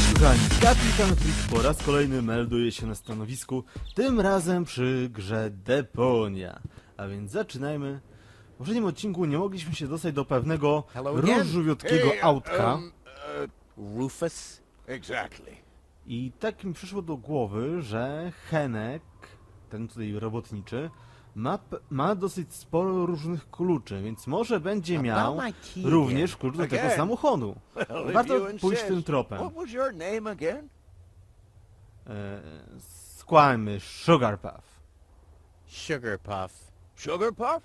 Cześć kochani, KapitanFreak po raz kolejny melduje się na stanowisku, tym razem przy grze Deponia. A więc zaczynajmy. W poprzednim odcinku nie mogliśmy się dostać do pewnego różowiutkiego autka. Rufus? Exactly. I tak mi przyszło do głowy, że Henek, ten tutaj robotniczy, ma dosyć sporo różnych kluczy, więc może będzie miał również klucz do tego samochodu. Warto pójść tym tropem. What was your name again? Skłammy, Sugarpuff. Sugarpuff. Sugarpuff?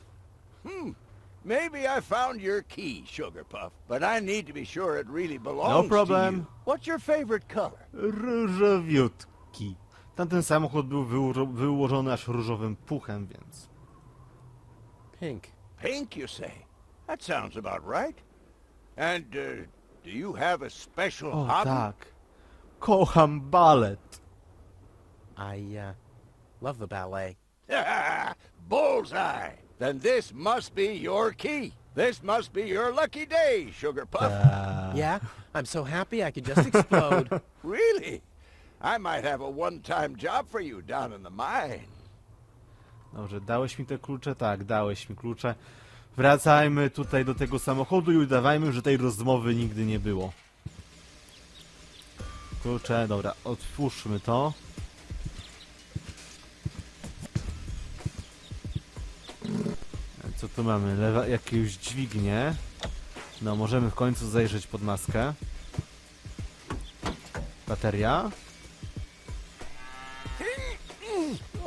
Maybe I found your key, Sugarpuff, but I need to be sure it really belongs No problem. to you. What's your favorite color? Różowiutki. Tamten samochód był wyłożony aż różowym puchem, więc... Pink. Pink, you say? That sounds about right. And do you have a special O hobby? tak. Kocham balet. I love the ballet. Bullseye! Then this must be your key. This must be your lucky day, Sugarpuff. Yeah, I'm so happy I could just explode. Really? I might have a one-time job for you down in the mine. Dobrze, dałeś mi te klucze? Tak, dałeś mi klucze. Wracajmy tutaj do tego samochodu i udawajmy, że tej rozmowy nigdy nie było. Klucze, dobra, otwórzmy to. Co tu mamy? Jakieś dźwignie. No, możemy w końcu zajrzeć pod maskę. Bateria.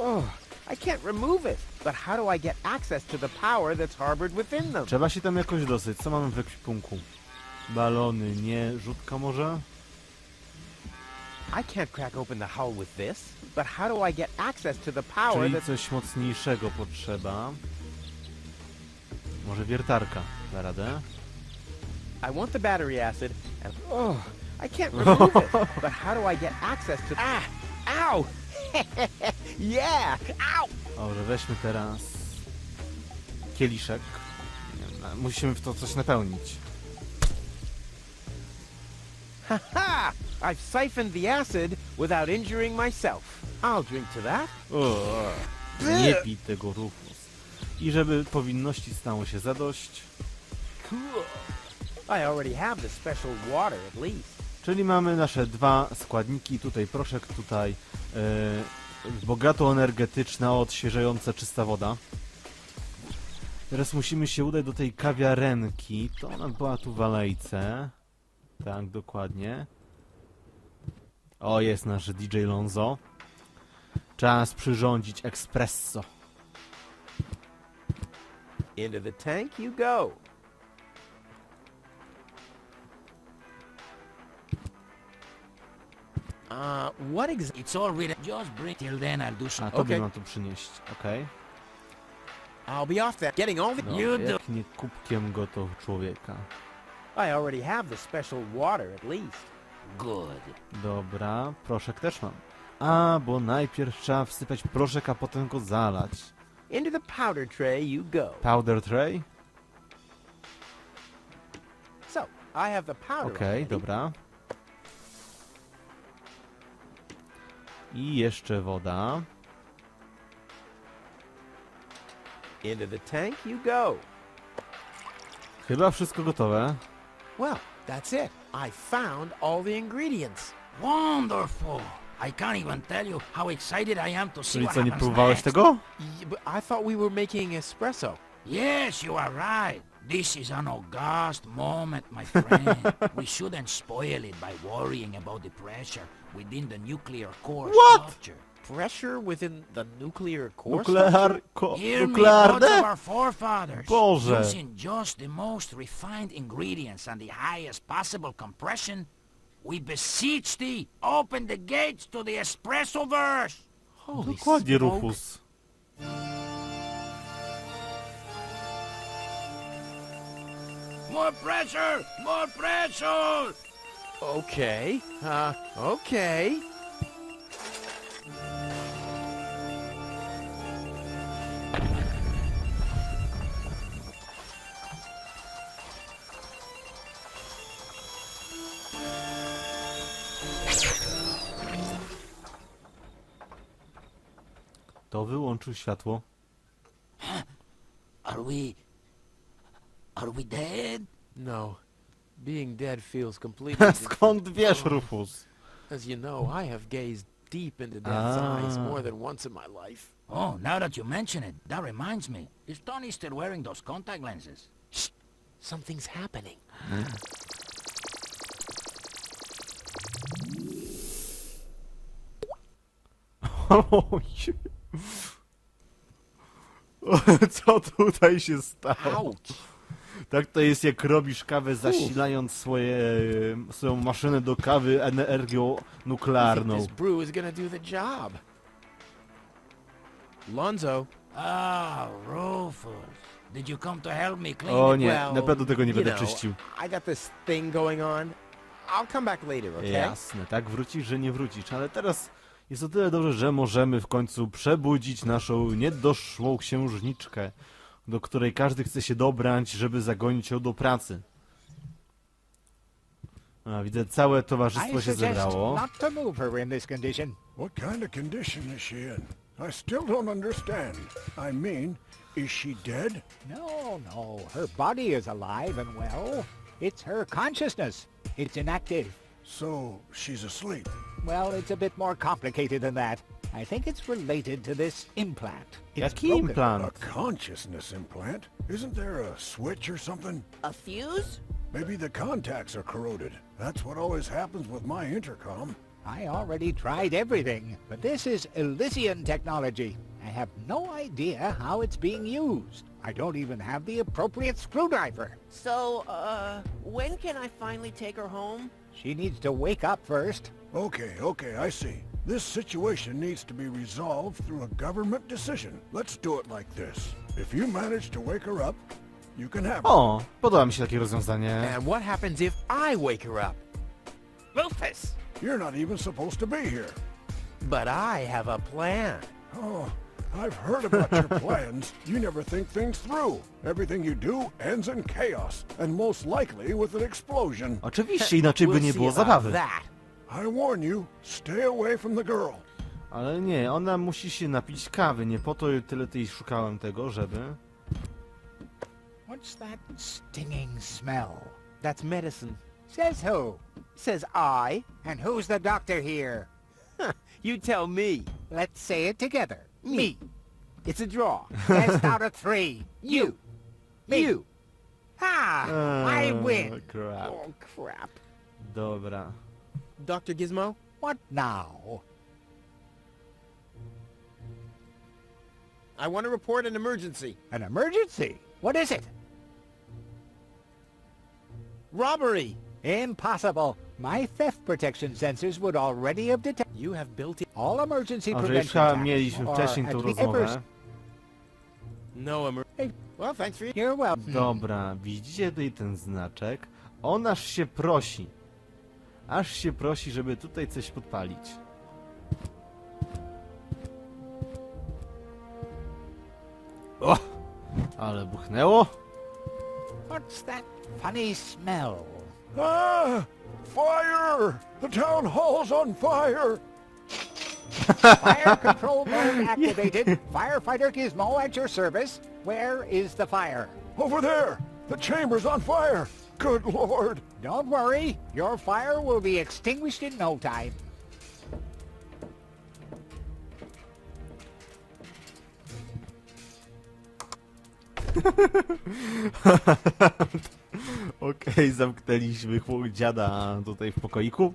Oh, I can't remove it. But how do I get access to the power that's harbored within them? Trzeba się tam jakoś dosyć. Co mamy w ekwipunku? Balony, nie. Rzutka może? I can't crack open the hull with this. But how do I get access to the power Czyli that's... coś mocniejszego potrzeba. Może wiertarka. Da radę? I want the battery acid and... Oh, I can't remove it. But how do I get access to... Ah! Ow! Yeah! Ow! Dobrze, weźmy teraz kieliszek. Nie wiem, musimy w to coś napełnić. Ha! I've siphoned the acid without injuring myself. I'll drink to that. Nie pij tego, Rufus. I żeby powinności stało się zadość. Cool. I already have the special water at least. Czyli mamy nasze dwa składniki. Tutaj proszek, tutaj bogato energetyczna, odświeżająca, czysta woda. Teraz musimy się udać do tej kawiarenki. To ona była tu w alejce. Tak, dokładnie. O, jest nasz DJ Lonzo. Czas przyrządzić expresso. Into the tank you go. What exactly? It's all written. Just bring till then. I'll do some. A tobie Okej. mam tu przynieść, okej? I'll be off that. Getting all the... No, You do. jak nie kubkiem go to człowieka. I already have the special water at least. Good. Dobra, proszek też mam. A, bo najpierw trzeba wsypać proszek, a potem go zalać. Into the powder tray you go. Powder tray? So, I have the powder Okej, already. dobra. I jeszcze woda. Into the tank you go. Chyba wszystko gotowe. Well, that's it. I found all the ingredients. Wonderful. I can't even tell you how excited I am to see Czyli what co, nie happens próbowałeś next. tego? But I thought we were making espresso. Yes, you are right. This is an august moment, my friend. We shouldn't spoil it by worrying about the pressure within the nuclear core What? structure. Pressure within the nuclear core Nuklearne? Hear me, gods of Nuklearne? our forefathers. Boże. Using just the most refined ingredients and the highest possible compression, we beseech thee, open the gates to the espresso-verse. Holy Dokładnie, smoke. Rufus. More pressure! More pressure! Okay. Okay. To wyłączył światło. Are we dead? No. Being dead feels completely Skąd wiesz, Rufus? As you know, I have gazed deep into death's eyes more than once in my life. Oh, now that you mention it, that reminds me. Is Tony still wearing those contact lenses? Shh! Something's happening. Oj. Co tutaj się stało? Ouch! Tak to jest, jak robisz kawę, zasilając swoją maszynę do kawy energią I think nuklearną. this brew is gonna do the job. Lonzo, Ah, Rufus. Did you come to help me clean O it? nie, Well, na pewno tego nie you będę know, czyścił. I got this thing going on. I'll come back later, okay? Jasne, tak wrócisz, że nie wrócisz, ale teraz jest o tyle dobrze, że możemy w końcu przebudzić naszą niedoszłą księżniczkę, do której każdy chce się dobrać, żeby zagonić ją do pracy. A, widzę, całe towarzystwo się zebrało. not to move her in this condition. What kind of condition is she in? I still don't understand. I mean, is she dead? No. Her body is alive and well. It's her consciousness. It's inactive. So, she's asleep. Well, it's a bit more complicated than that. I think it's related to this implant. It's Jaki broken. A implant? consciousness implant? Isn't there a switch or something? A fuse? Maybe the contacts are corroded. That's what always happens with my intercom. I already tried everything, but this is Elysian technology. I have no idea how it's being used. I don't even have the appropriate screwdriver. So, when can I finally take her home? She needs to wake up first. Okay, I see. This situation needs to be resolved through a government decision. Let's do it like this. If you manage to wake her up, you can have her. O, podoba mi się takie rozwiązanie. and what happens if I wake her up? Rufus! You're not even supposed to be here. But I have a plan. Oh, I've heard about your plans. You never think things through. Everything you do ends in chaos, and most likely with an explosion. Oczywiście, inaczej by We'll nie see było about zabawy. that. I warn you, stay away from the girl. Ale nie, ona musi się napić kawy, nie po to tyle tej szukałem tego, żeby... What's that stinging smell? That's medicine. Says who? Says I. And who's the doctor here? You tell me. Let's say it together. Me. It's a draw. Best out of three. You. Me. You. Ha! I win. Crap. Oh, crap. Dobra. Dr. Gizmo? What now? I want to report an emergency. An emergency? What is it? Robbery! Impossible. My theft protection sensors would already have detected. You have built it. All emergency A że prevention już tasks mieliśmy are wcześniej at tą the rozmowę. No emergency. Well, thanks for your... You're welcome. Dobra, widzicie tutaj ten znaczek? On aż się prosi. Aż się prosi, żeby tutaj coś podpalić. O! Ale buchnęło. What's that funny smell? Ah! Fire! The town hall's on fire! Fire control mode activated. Firefighter Gizmo at your service. Where is the fire? Over there! The chamber's on fire! Good Lord! Don't worry. Your fire will be extinguished in no time. Okej, zamknęliśmy dziada tutaj w pokoiku.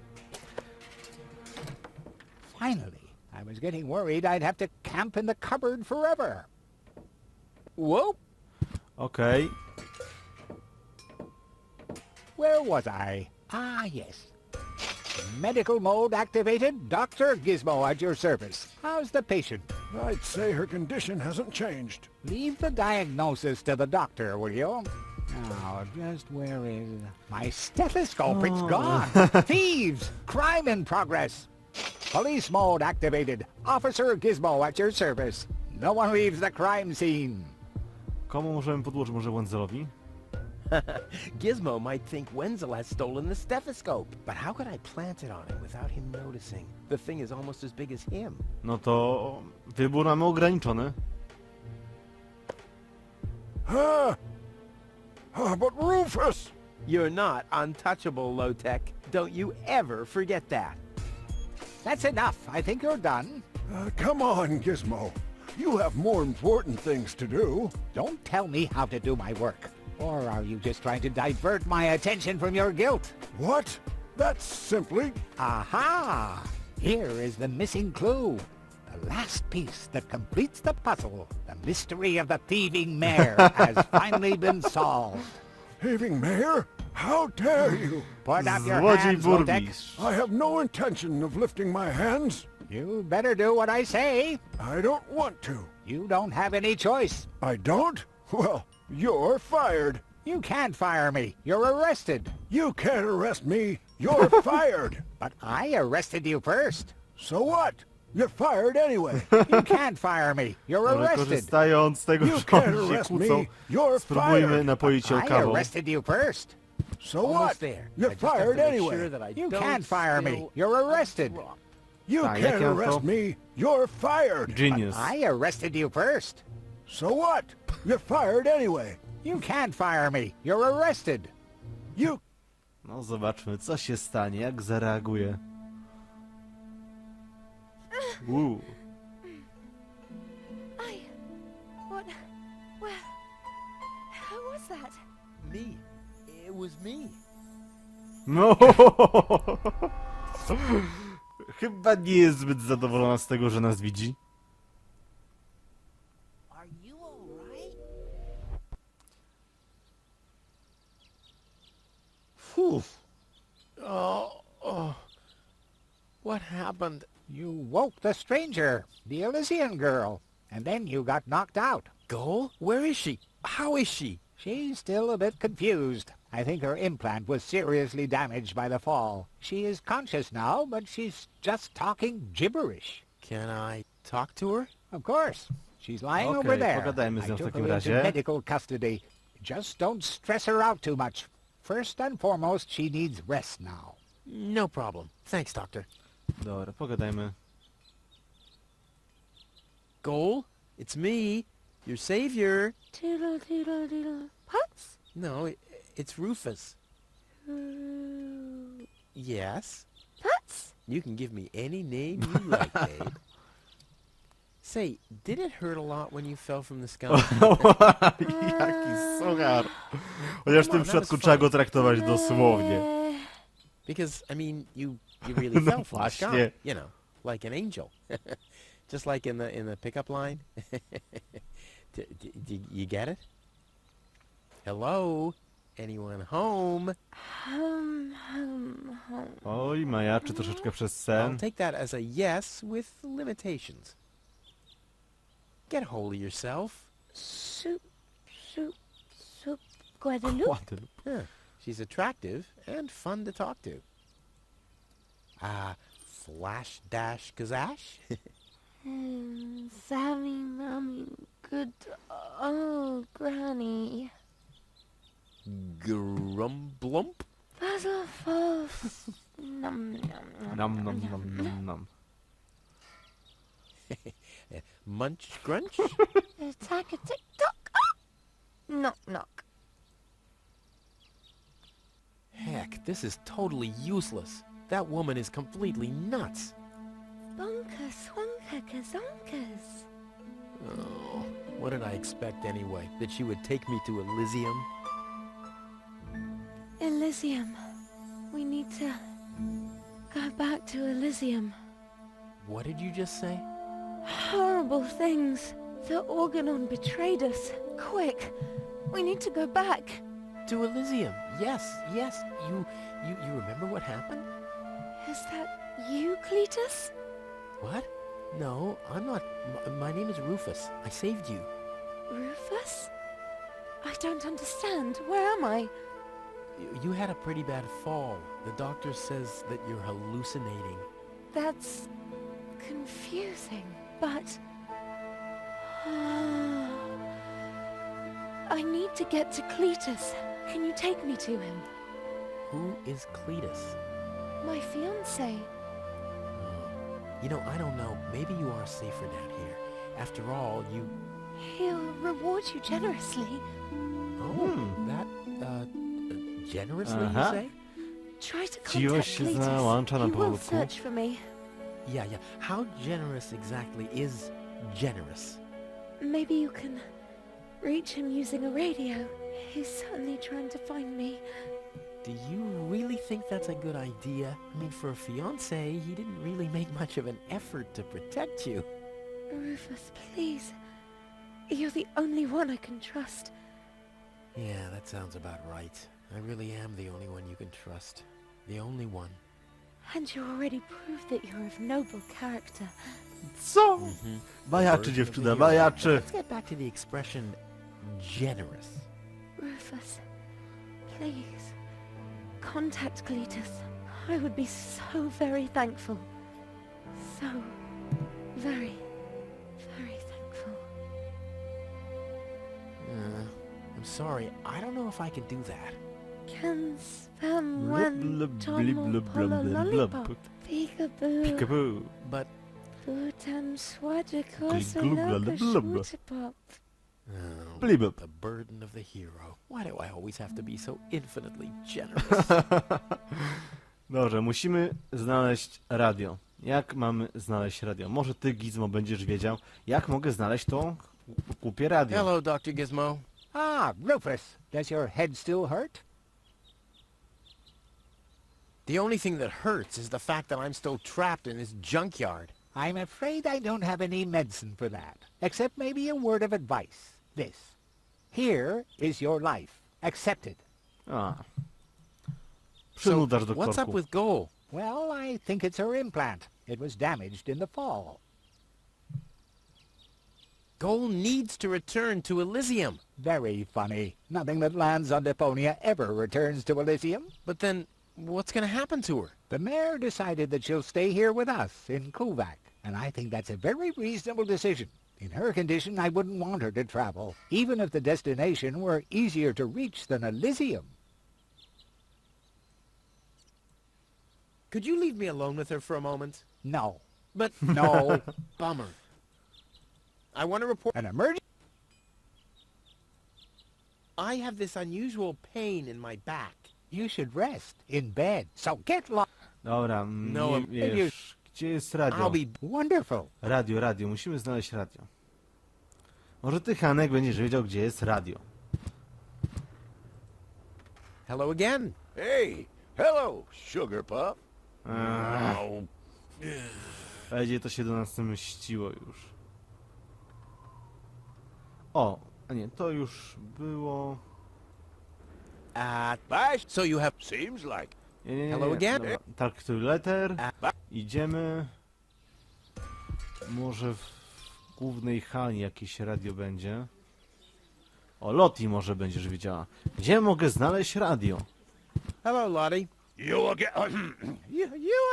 Finally. I was getting worried I'd have to camp in the cupboard forever. Whoop! Okej. Where was I? Ah, yes. Medical mode activated. Dr. Gizmo at your service. How's the patient? I'd say her condition hasn't changed. Leave the diagnosis to the doctor, will you? Now, just where is... My stethoscope, it's gone! Thieves! Crime in progress! Police mode activated. Officer Gizmo at your service. No one leaves the crime scene. Komu możemy podłożyć? Może Wenzelowi? Gizmo might think Wenzel has stolen the stethoscope. But how could I plant it on him without him noticing? The thing is almost as big as him. No to wybór mamy ograniczony. But Rufus! You're not untouchable, Low-Tech. Don't you ever forget that. That's enough. I think you're done. Come on, Gizmo. You have more important things to do. Don't tell me how to do my work. Or are you just trying to divert my attention from your guilt? What? That's simply... Aha! Here is the missing clue. The last piece that completes the puzzle. The mystery of the thieving mare has finally been solved. Thieving mayor? How dare you? Put up your Złodziej hands, Lotek. burmistrz. I have no intention of lifting my hands. You better do what I say. I don't want to. You don't have any choice. I don't? Well, you're fired. You can't fire me. You're arrested. You can't arrest me. You're fired. But I arrested you first. So what? You're fired anyway. You can't fire me. You're Ale arrested. korzystając z tego, You że can't oni się arrest kłócą, me. You're spróbujmy fired. napoić ją I kawą. arrested you first. So Almost what? there. I You're just have to fired make anyway. sure that I You don't can't fire me. spill You're a arrested. drop. You Tak, can't jak ja to- arrest me. You're fired. Genius. I arrested you first. So what? You're fired anyway. You can't fire me. You're arrested. You... No zobaczmy, co się stanie, jak zareaguje. What? Where? Who was that? Me. It was me. No. Chyba nie jest zbyt zadowolona z tego, że nas widzi. Are you all right? Whew. What happened? You woke the stranger, the Elysian girl, and then you got knocked out. Goal? Where is she? How is she? She's still a bit confused. I think her implant was seriously damaged by the fall. She is conscious now, but she's just talking gibberish. Can I talk to her? Of course. She's lying Okej, over there. pogadajmy z I nią w took takim her into razie. medical custody. Just don't stress her out too much. First and foremost, she needs rest now. No problem. Thanks, Doctor. Dobra, pogadajmy. Goal? It's me, your savior. Doodle doodle doodle. Puts? No, it's Rufus. Puts? Yes? You can give me any name you like, babe. Say, did it hurt a lot when you fell from the sky? Jaki suchar. Chociaż w tym przypadku trzeba go traktować dosłownie. Because, I mean, you really No fell from the sky. właśnie. You know, like an angel. Just like in the pickup line. You get it? Hello? Anyone home? Home. Oj, majaczy troszeczkę przez I'll sen. take that as a yes with limitations. Get a hold of yourself. Soup. Guadeloupe. Ładny. Huh. She's attractive and fun to talk to. Flash dash kazash? Sammy, mommy, good old granny. Grumblump? Puzzle false. Nom nom Nam, nam, nam, nam, nam. Munch grunch? Attack a tick tock. Knock knock. Heck, this is totally useless. That woman is completely nuts. Bonker swonker kazonkers. Oh, what did I expect anyway? That she would take me to Elysium? Elysium. We need to go back to Elysium. What did you just say? Horrible things. The Organon betrayed us. Quick. We need to go back. To Elysium. Yes. You remember what happened? Is that you, Cletus? What? No, I'm not. My name is Rufus. I saved you. Rufus? I don't understand. Where am I? You had a pretty bad fall. The doctor says that you're hallucinating. That's confusing, but... I need to get to Cletus. Can you take me to him? Who is Cletus? My fiancé. You know, I don't know. Maybe you are safer down here. After all, you... He'll reward you generously. Oh, that, generously, you say? Try to Miłość contact się załącza na Cletus. He will powrótku. search for me. Yeah. How generous exactly is generous? Maybe you can reach him using a radio. He's certainly trying to find me. Do you really think that's a good idea? I mean, for a fiancé, he didn't really make much of an effort to protect you. Rufus, please. You're the only one I can trust. Yeah, that sounds about right. I really am the only one you can trust. The only one. And you already proved that you're of noble character. Co? Bajaczy, dziewczyna, bajaczy. Let's get back to the expression generous. Rufus, please. Contact Cletus. I would be so very thankful. So very, very thankful. I'm sorry, I don't know if I can do that. Can spam Blub, one blub, Tom blub, blub, pull a blub, blub, lollipop. blub. Peekaboo. Peekaboo. But, Butam swaja Glub, kosa glub, loka glub. schmootapop. Blibub. the burden of the hero. Why do I always have to be so infinitely generous? Dobrze, musimy znaleźć radio. Jak mamy znaleźć radio? Może ty, Gizmo, będziesz wiedział, jak mogę znaleźć to głupie radio. Hello, Dr. Gizmo. Ah, Rufus, does your head still hurt? The only thing that hurts is the fact that I'm still trapped in this junkyard. I'm afraid I don't have any medicine for that, except maybe a word of advice. This. Here is your life. Accept it. A. Przynudasz do What's up korku. with Goal? Well, I think it's her implant. It was damaged in the fall. Goal needs to return to Elysium. Very funny. Nothing that lands on Deponia ever returns to Elysium. But then, what's going to happen to her? The mayor decided that she'll stay here with us in Kuvak, and I think that's a very reasonable decision. In her condition, I wouldn't want her to travel, even if the destination were easier to reach than Elysium. Could you leave me alone with her for a moment? No. But, No. bummer. I want to report... An emergency? I have this unusual pain in my back. You should rest in bed. So get lost. Dobra, No, nie wiesz, gdzie jest radio? I'll be... Wonderful. Radio, musimy znaleźć radio. Może ty, Hanek, będziesz wiedział, gdzie jest radio. Hello again. Hey, hello, Sugar Puff. Będzie to się do nas mściło już. O, a nie, to już było... Bye. So you have... Seems like. Nie. Hello again? Dobra. Talk to letter. Idziemy. Może w głównej hali jakieś radio będzie. O, Loti może będziesz wiedziała. Gdzie mogę znaleźć radio? Hello, Lottie. You again? you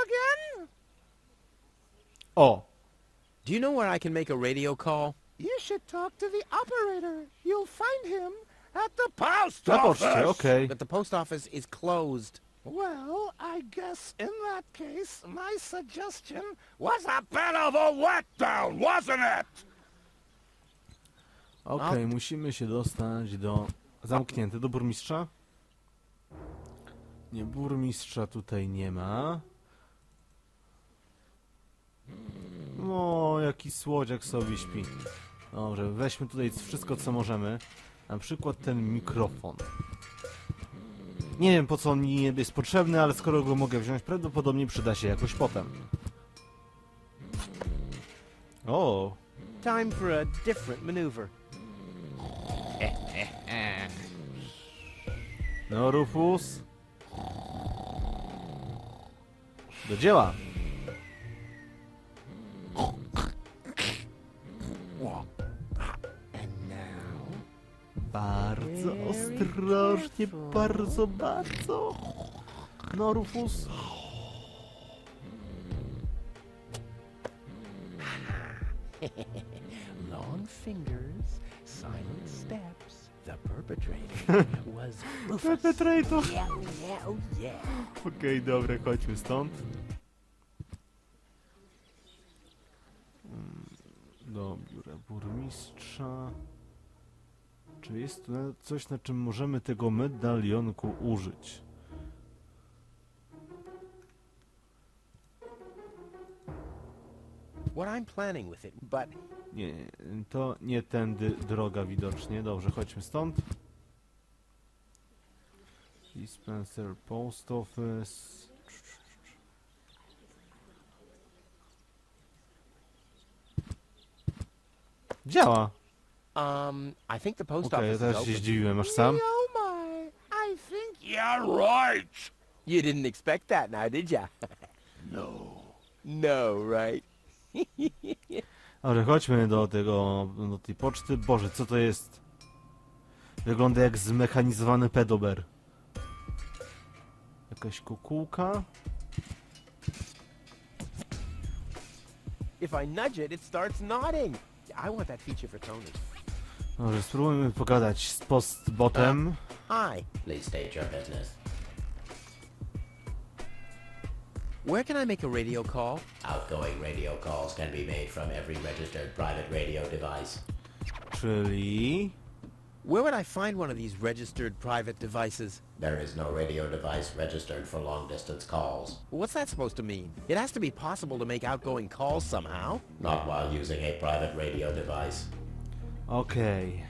again? O! Do you know where I can make a radio call? You should talk to the operator. You'll find him at the post Na poczcie, okej. But the post office is closed. Well, I guess in that case, my suggestion was a bit of a letdown, wasn't it? Okej, musimy się dostać do... Zamknięte, do burmistrza? Nie, burmistrza tutaj nie ma. O, jaki słodziak sobie śpi. Dobrze, weźmy tutaj wszystko, co możemy. Na przykład ten mikrofon. Nie wiem, po co on mi jest potrzebny, ale skoro go mogę wziąć, prawdopodobnie przyda się jakoś potem. O! Time for a different maneuver. No, Rufus. Do dzieła. Bardzo ostrożnie, bardzo. No, Rufus. Long fingers, silent steps. The perpetrator was Penetrator. Yeah, yeah, oh yeah. Okej, dobra, chodźmy stąd. Do biura burmistrza. Czy jest tu coś, na czym możemy tego medalionku użyć? What I'm planning with it, but Nie, to nie tędy droga widocznie. Dobrze, chodźmy stąd. Dispenser, post office. Działa. I think the post Okej, office ja is teraz się open. zdziwiłem aż sam. Oh my, I think you're right. You didn't expect that now, did ya? No. No, right? Dobrze, chodźmy do tej poczty. Boże, co to jest? Wygląda jak zmechanizowany pedober. Jakaś kukułka. If I nudge it, it starts nodding. I want that feature for Tony. Dobrze, spróbujmy pogadać z postbotem. Hi. Please state your business. Where can I make a radio call? Outgoing radio calls can be made from every registered private radio device. Czyli... Where would I find one of these registered private devices? There is no radio device registered for long-distance calls. What's that supposed to mean? It has to be possible to make outgoing calls somehow. Not while using a private radio device. Okej.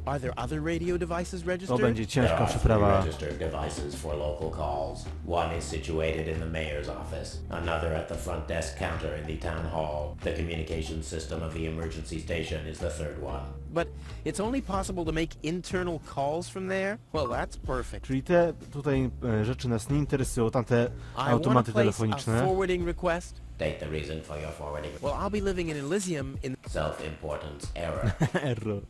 Are there other radio devices To registered? będzie There ciężka are three przeprawa. registered devices for local calls. One is situated in the mayor's office, another at the front desk counter in the town hall. The communication system of the emergency station is the third one. But it's only possible to make internal calls from there? Well, that's perfect. Czyli te tutaj rzeczy nas nie interesują, tamte I want to automaty place a telefoniczne. forwarding request. State the reason for your forwarding. Well, I'll be living in Elysium in... Self-importance error. Error.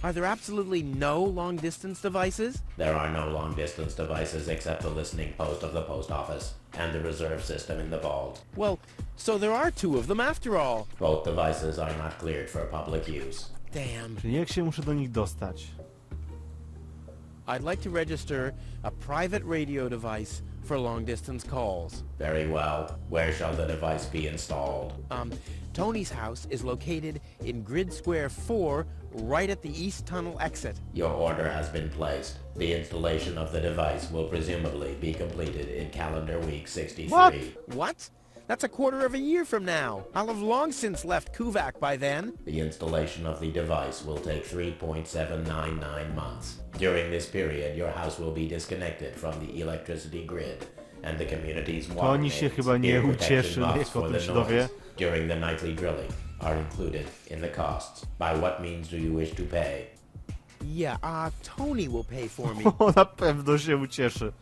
Are there absolutely no long-distance devices? There are no long-distance devices except the listening post of the post office and the reserve system in the vault. Well, so there are two of them after all. Both devices are not cleared for public use. Damn. Czyli jak się muszę do nich dostać? I'd like to register a private radio device for long-distance calls. Very well. Where shall the device be installed? Tony's house is located in Grid Square 4, right at the East Tunnel exit. Your order has been placed. The installation of the device will presumably be completed in calendar week 63. What? What? That's a quarter of a year from now. I'll have long since left Kuvak by then. The installation of the device will take 3.799 months. During this period, your house will be disconnected from the electricity grid, and the community's water Toni się mains, chyba nie ear protection ucieszy, box jak o for tym the się dowie. noise during the nightly drilling are included in the costs. By what means do you wish to pay? Yeah, Tony will pay for me. O, na pewno się ucieszy.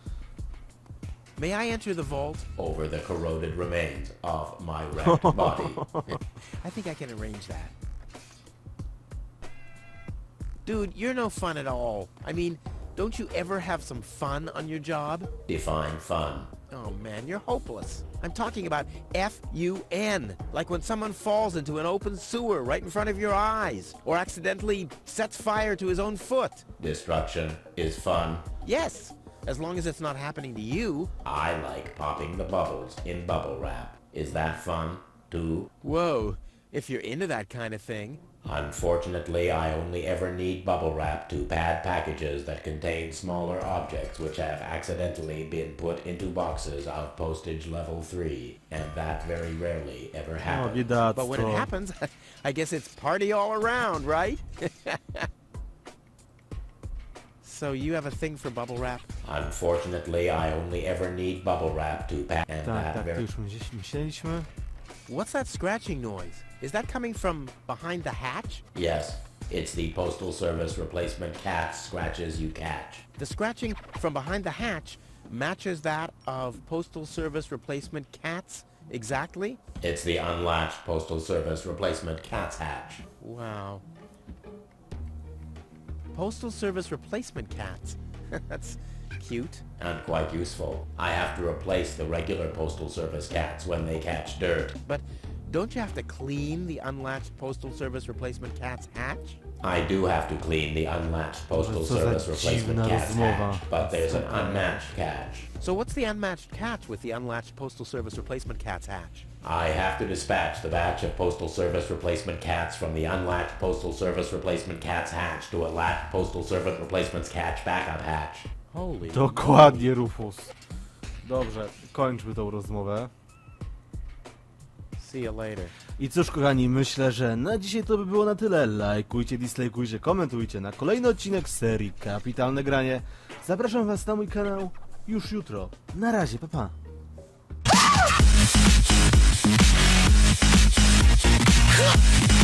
May I enter the vault? Over the corroded remains of my wrecked body. I think I can arrange that. Dude, you're no fun at all. I mean, don't you ever have some fun on your job? Define fun. Oh man, you're hopeless. I'm talking about F-U-N. Like when someone falls into an open sewer right in front of your eyes, or accidentally sets fire to his own foot. Destruction is fun. Yes, as long as it's not happening to you. I like popping the bubbles in bubble wrap. Is that fun, too? Whoa, if you're into that kind of thing. Unfortunately, I only ever need bubble wrap to pad packages that contain smaller objects which have accidentally been put into boxes of postage level 3, and that very rarely ever O, happens. But when it biedactwo. happens, I guess it's party all around, right? So you have a thing for bubble wrap? Unfortunately, I only ever need bubble wrap to pad, and Tak, that tak, very... to już gdzieś myśleliśmy. What's that scratching noise? Is that coming from behind the hatch? Yes, it's the Postal Service replacement cat scratches you catch. The scratching from behind the hatch matches that of Postal Service replacement cats exactly? It's the unlatched Postal Service replacement cat's hatch. Wow. Postal Service replacement cats. That's cute. And quite useful. I have to replace the regular Postal Service cats when they catch dirt. But don't you have to clean the unlatched Postal Service replacement cat's hatch? I do have to clean the unlatched postal Co za service dziwna replacement cat's rozmowa. hatch, but there's an unmatched catch. So what's the unmatched catch with the unlatched Postal Service replacement cat's hatch? I have to dispatch the batch of Postal Service replacement cats from the unlatched Postal Service replacement cat's hatch to a latched Postal Service replacement's catch backup hatch. Holy Dokładnie, Rufus. Dobrze, kończmy tą rozmowę. See you later. I cóż, kochani, myślę, że na dzisiaj to by było na tyle. Lajkujcie, dislajkujcie, komentujcie na kolejny odcinek serii Kapitalne Granie. Zapraszam was na mój kanał już jutro. Na razie, pa pa. Huh!